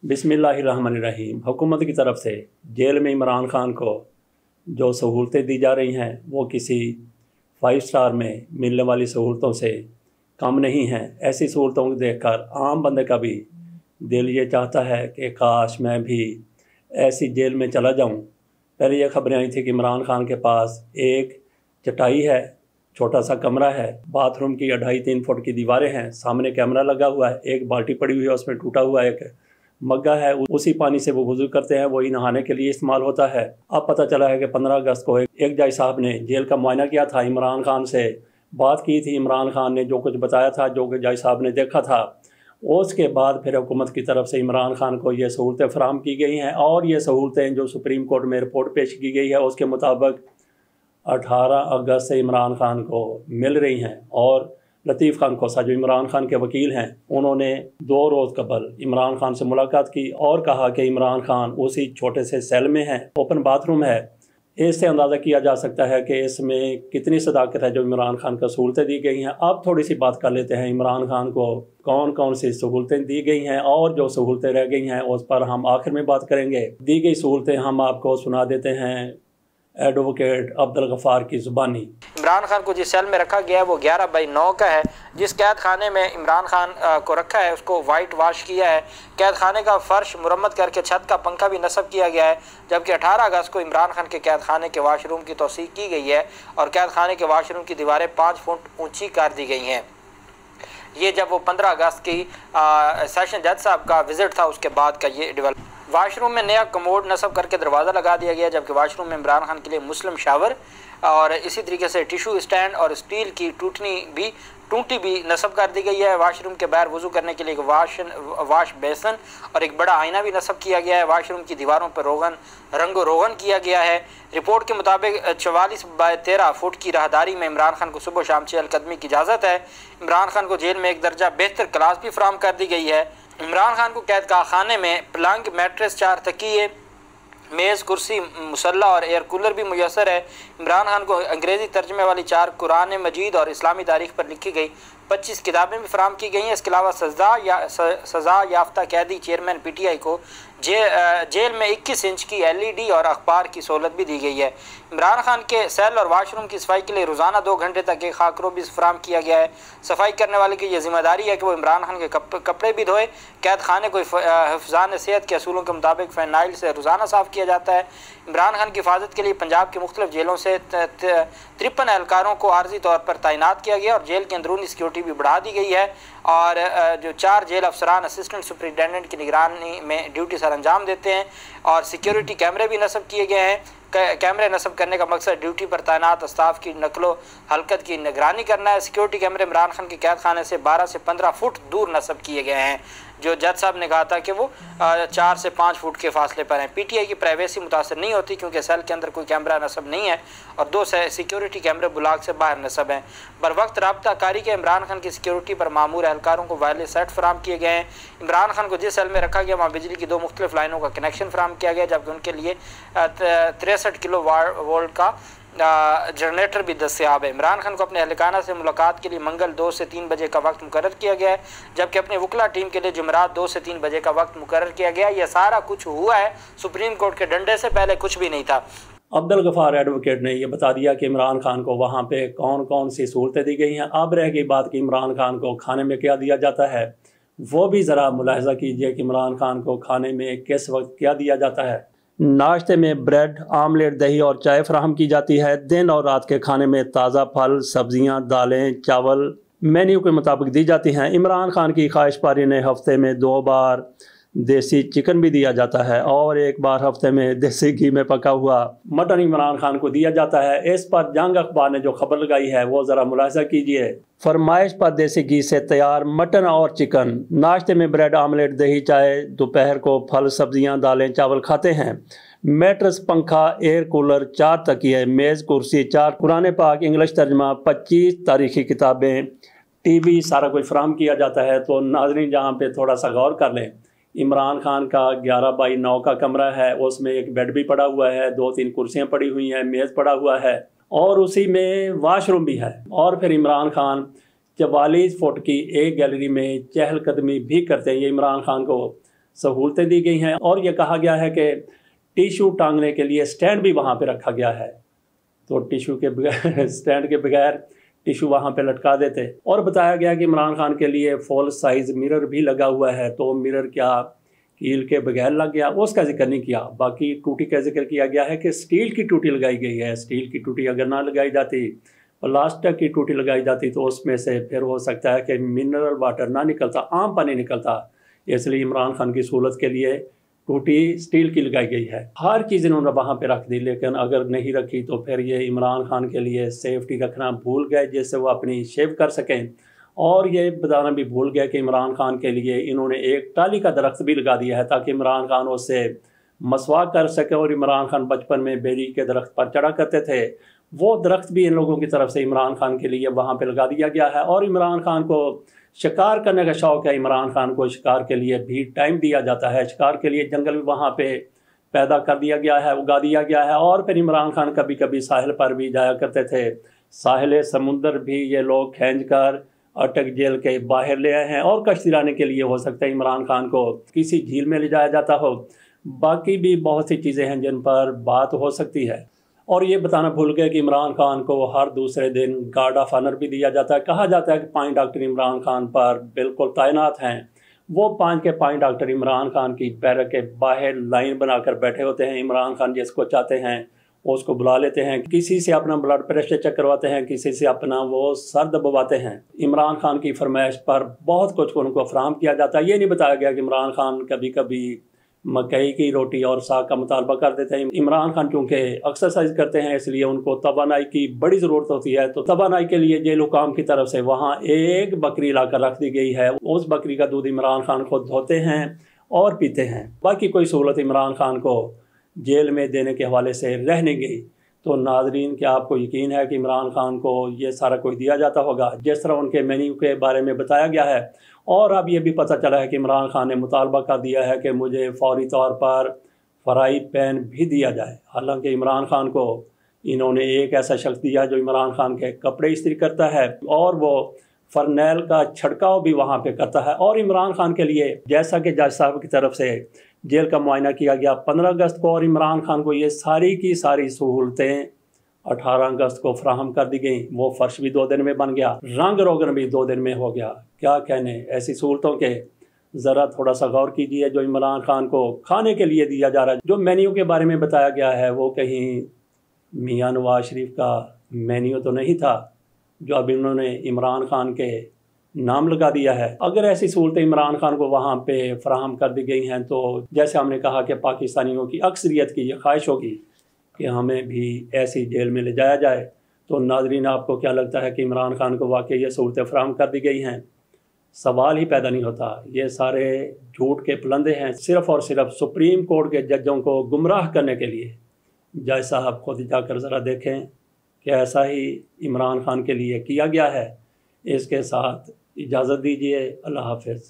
बिस्मिल्लाहिर्रहमानिर्रहीम। हुकूमत की तरफ से जेल में इमरान खान को जो सहूलतें दी जा रही हैं वो किसी 5 स्टार में मिलने वाली सहूलतों से कम नहीं हैं। ऐसी सहूलतों को देखकर आम बंदे का भी दिल ये चाहता है कि काश मैं भी ऐसी जेल में चला जाऊं। पहले ये खबरें आई थी कि इमरान खान के पास एक चटाई है, छोटा सा कमरा है, बाथरूम की 2.5-3 फुट की दीवारें हैं, सामने कैमरा लगा हुआ है, एक बाल्टी पड़ी हुई है, उसमें टूटा हुआ एक मग्गा है, उसी पानी से वो वुज़ू करते हैं, वही नहाने के लिए इस्तेमाल होता है। अब पता चला है कि 15 अगस्त को एक जज साहब ने जेल का मुआयना किया था, इमरान खान से बात की थी। इमरान खान ने जो कुछ बताया था, जो कि जज साहब ने देखा था, उसके बाद फिर हुकूमत की तरफ से इमरान खान को ये सहूलतें फराहम की गई हैं। और ये सहूलतें जो सुप्रीम कोर्ट में रिपोर्ट पेश की गई है उसके मुताबिक 18 अगस्त से इमरान खान को मिल रही हैं। और लतीफ़ खान कोसा जो इमरान खान के वकील हैं, उन्होंने 2 रोज़ कबल इमरान खान से मुलाकात की और कहा कि इमरान खान उसी छोटे से सेल में हैं, ओपन बाथरूम है। इससे अंदाज़ा किया जा सकता है कि इसमें कितनी सदाकत है जो इमरान खान को सहूलतें दी गई हैं। अब थोड़ी सी बात कर लेते हैं इमरान खान को कौन कौन सी सहूलतें दी गई हैं और जो सहूलतें रह गई हैं उस पर हम आखिर में बात करेंगे। दी गई सहूलतें हम आपको सुना देते हैं एडवोकेट अब्दुल गफ़ार की ज़ुबानी। इमरान खान को जिस सेल में रखा गया है वो 11/9 का है। जिस कैद खाने में इमरान खान को रखा है उसको वाइट वाश किया है। कैद खाने का फ़र्श मुरम्मत करके छत का पंखा भी नस्ब किया गया है। जबकि 18 अगस्त को इमरान खान के कैद खाने के वाशरूम की तौसीक़ की गई है और कैद खाने के वाशरूम की दीवारें 5 फुट ऊँची कर दी गई हैं। ये जब वो 15 अगस्त की सेशन जज साहब का विज़िट था उसके बाद का ये डेवलप। वाशरूम में नया कमोड नस्ब करके दरवाज़ा लगा दिया गया, जबकि वाशरूम में इमरान खान के लिए मुस्लिम शावर और इसी तरीके से टिशू स्टैंड और स्टील की टूटी भी नस्ब कर दी गई है। वाशरूम के बाहर वज़ू करने के लिए एक वाश बेसन और एक बड़ा आईना भी नस्ब किया गया है। वाशरूम की दीवारों पर रंगो रोगन किया गया है। रिपोर्ट के मुताबिक 44/13 फुट की राहदारी में इमरान खान को सुबह शाम चहलकदमी की इजाज़त है। इमरान खान को जेल में एक दर्जा बेहतर क्लास भी फराहम कर दी गई है। इमरान खान को कैद खाने में पलंग, मैट्रेस, 4 तकिए, मेज़, कुर्सी, मुसल्ला और एयर कूलर भी मुयसर है। इमरान खान को अंग्रेज़ी तर्जमे वाली 4 कुरान मजीद और इस्लामी तारीख़ पर लिखी गई 25 किताबें भी फराहम की गई हैं। इसके अलावा सज़ा याफ्ता कैदी चेयरमैन PTI को जेल में 21 इंच की LED और अखबार की सहूलत भी दी गई है। इमरान खान के सेल और वाशरूम की सफाई के लिए रोज़ाना 2 घंटे तक एक खाकरो भी फराहम किया गया है। सफाई करने वाले की यह जिम्मेदारी है कि वो इमरान खान के कपड़े भी धोए। कैद खाने को हिफ़्ज़ान सेहत के असूलों के मुताबिक फ़ेनाइल से रोज़ाना साफ़ किया जाता है। इमरान खान की हिफाजत के लिए पंजाब की मुख्तलिफ जेलों से 53 एहलकारों को आर्जी तौर पर तैनात किया गया और जेल की अंदरूनी सिक्योरिटी भी बढ़ा दी गई है। और जो 4 जेल अफसरान असिस्टेंट सुपरिटेंडेंट की निगरानी में ड्यूटी सर अंजाम देते हैं और सिक्योरिटी कैमरे भी नस्ब किए गए हैं। कैमरे नस्ब करने का मकसद ड्यूटी पर तैनात स्टाफ की नकलो हरकत की निगरानी करना है। सिक्योरिटी कैमरे इमरान खान के कैद खाने से 12 से 15 फुट दूर नस्ब किए गए हैं। जो जज साहब ने कहा था कि वो 4 से 5 फुट के फासले पर हैं। PTI की प्राइवेसी मुतासर नहीं होती क्योंकि सेल के अंदर कोई कैमरा नस्ब नहीं है और 2 सिक्योरिटी कैमरे ब्लॉक से बाहर नस्ब हैं। बर वक्त राब्ता कारी के इमरान खान की सिक्योरिटी पर मामूर एहलकारों को वायरलेस सेट फराहम किए गए हैं। इमरान खान को जिस सेल में रखा गया वहाँ बिजली की 2 मुख्तलिफ लाइनों का कनेक्शन फराहम किया गया, जबकि उनके लिए 63 किलो वोल्ट का जनरेटर भी दस्तयाब है। इमरान खान को अपने अहलकाना से मुलाकात के लिए मंगल 2 से 3 बजे का वक्त मुकर्रर किया गया है, जबकि अपने वकला टीम के लिए जुमेरात 2 से 3 बजे का वक्त मुकर्रर किया गया। यह सारा कुछ हुआ है सुप्रीम कोर्ट के डंडे से, पहले कुछ भी नहीं था। अब्दुल गफ़ार एडवोकेट ने यह बता दिया कि इमरान खान को वहाँ पे कौन कौन सी सहूलतें दी गई हैं। अब रह गई बात कि इमरान खान को खाने में क्या दिया जाता है। वो भी ज़रा मुलाहिज़ा कीजिए कि इमरान खान को खाने में किस वक्त क्या दिया जाता है। नाश्ते में ब्रेड, आमलेट, दही और चाय फराहम की जाती है। दिन और रात के खाने में ताज़ा फल, सब्जियां, दालें, चावल मेन्यू के मुताबिक दी जाती हैं। इमरान खान की ख्वाहिश पारी ने हफ्ते में 2 बार देसी चिकन भी दिया जाता है और 1 बार हफ्ते में देसी घी में पका हुआ मटन इमरान खान को दिया जाता है। इस पर जंग अखबार ने जो खबर लगाई है वो ज़रा मुलाहिज़ा कीजिए। फरमाइश पर देसी घी से तैयार मटन और चिकन। नाश्ते में ब्रेड, आमलेट, दही, चाय। दोपहर को फल, सब्जियां, दालें, चावल खाते हैं। मैट्रेस, पंखा, एयर कूलर, 4 तकिए, मेज़, कुर्सी, 4 कुरान पाक, इंग्लिश तर्जमा, 25 तारीख़ी किताबें, TV, सारा कुछ फराहम किया जाता है। तो नाज़रीन जहाँ पे थोड़ा सा गौर कर लें, इमरान खान का 11/9 का कमरा है, उसमें एक बेड भी पड़ा हुआ है, 2-3 कुर्सियाँ पड़ी हुई हैं, मेज़ पड़ा हुआ है और उसी में वाशरूम भी है। और फिर इमरान खान 44 फुट की एक गैलरी में चहलकदमी भी करते हैं। ये इमरान खान को सहूलतें दी गई हैं और ये कहा गया है कि टिशू टांगने के लिए स्टैंड भी वहाँ पे रखा गया है, तो टिशू के बगैर स्टैंड के बगैर टिशू वहाँ पे लटका देते। और बताया गया कि इमरान खान के लिए फुल साइज़ मिरर भी लगा हुआ है, तो मिरर क्या कील के बगैर लग गया, उसका जिक्र नहीं किया। बाकी टूटी का जिक्र किया गया है कि स्टील की टूटी लगाई गई है। स्टील की टूटी अगर ना लगाई जाती, प्लास्टिक की टूटी लगाई जाती, तो उसमें से फिर हो सकता है कि मिनरल वाटर ना निकलता, आम पानी निकलता। इसलिए इमरान खान की सहूलत के लिए टूटी स्टील की लगाई गई है। हर चीज़ इन्होंने वहाँ पे रख दी, लेकिन अगर नहीं रखी तो फिर ये इमरान खान के लिए सेफ्टी रखना भूल गए जिससे वो अपनी शेव कर सकें। और ये बताना भी भूल गए कि इमरान खान के लिए इन्होंने एक टाली का दरख्त भी लगा दिया है ताकि इमरान खान उससे मसवाक कर सके। और इमरान खान बचपन में बेरी के दरख्त पर चढ़ा करते थे, वो दरख्त भी इन लोगों की तरफ से इमरान खान के लिए वहाँ पे लगा दिया गया है। और इमरान खान को शिकार करने का शौक़ है, इमरान खान को शिकार के लिए भी टाइम दिया जाता है। शिकार के लिए जंगल भी वहाँ पे पैदा कर दिया गया है, उगा दिया गया है। और फिर इमरान खान कभी कभी साहिल पर भी जाया करते थे। साहिल समुंदर भी ये लोग खींच कर अटक जेल के बाहर ले आए हैं। और कश्ती लाने के लिए हो सकता है इमरान खान को किसी झील में ले जाया जाता हो। बाकी भी बहुत सी चीज़ें हैं जिन पर बात हो सकती है। और ये बताना भूल गए कि इमरान खान को हर दूसरे दिन गार्ड ऑफ ऑनर भी दिया जाता है। कहा जाता है कि 5 डॉक्टर इमरान खान पर बिल्कुल तैनात हैं। वो 5 के 5 डॉक्टर इमरान खान की बैरक के बाहर लाइन बनाकर बैठे होते हैं। इमरान खान जिसको चाहते हैं उसको बुला लेते हैं, किसी से अपना ब्लड प्रेशर चेक करवाते हैं, किसी से अपना वो सर दबवाते हैं। इमरान खान की फरमाइश पर बहुत कुछ उनको फराहम किया जाता है। ये नहीं बताया गया कि इमरान खान कभी कभी मकई की रोटी और साग का मुतालबा कर देते हैं। इमरान खान चूँकि एक्सरसाइज करते हैं इसलिए उनको तवानाई की बड़ी ज़रूरत होती है, तो तवानाई के लिए जेल हुकाम की तरफ से वहाँ एक बकरी लाकर रख दी गई है। उस बकरी का दूध इमरान खान खुद धोते हैं और पीते हैं। बाकी कोई सहूलत इमरान खान को जेल में देने के हवाले से रह नहीं गई। तो नाजरीन, क्या आपको यकीन है कि इमरान खान को ये सारा कुछ दिया जाता होगा जिस तरह उनके मेन्यू के बारे में बताया गया है? और अब ये भी पता चला है कि इमरान खान ने मुतालबा कर दिया है कि मुझे फौरी तौर पर फ्राई पैन भी दिया जाए। हालांकि इमरान खान को इन्होंने एक ऐसा शख्स दिया जो इमरान खान के कपड़े इस्त्री करता है और वो फरनैल का छिड़काव भी वहाँ पे करता है। और इमरान खान के लिए जैसा कि जज साहब की तरफ से जेल का मुआयना किया गया 15 अगस्त को, और इमरान खान को ये सारी की सारी सहूलतें 18 अगस्त को फराहम कर दी गई। वो फर्श भी 2 दिन में बन गया, रंग रोगन भी 2 दिन में हो गया। क्या कहने ऐसी सहूलतों के, ज़रा थोड़ा सा गौर कीजिए जो इमरान खान को खाने के लिए दिया जा रहा है। जो मेन्यू के बारे में बताया गया है वो कहीं मियां नवाज शरीफ का मेन्यू तो नहीं था जो अब इन्होंने इमरान खान के नाम लगा दिया है। अगर ऐसी सहूलतें इमरान खान को वहाँ पे फराहम कर दी गई हैं तो जैसे हमने कहा कि पाकिस्तानियों की अक्सरियत की ये ख्वाहिश होगी कि हमें भी ऐसी जेल में ले जाया जाए। तो नाजरीन, आपको क्या लगता है कि इमरान खान को वाकई ये सहूलतें फराहम कर दी गई हैं? सवाल ही पैदा नहीं होता। ये सारे झूठ के पुलंदे हैं, सिर्फ़ और सिर्फ सुप्रीम कोर्ट के जजों को गुमराह करने के लिए। जज साहब खुद जाकर ज़रा देखें कि ऐसा ही इमरान खान के लिए किया गया है। इसके साथ इजाज़त दीजिए। अल्लाह हाफ़िज़।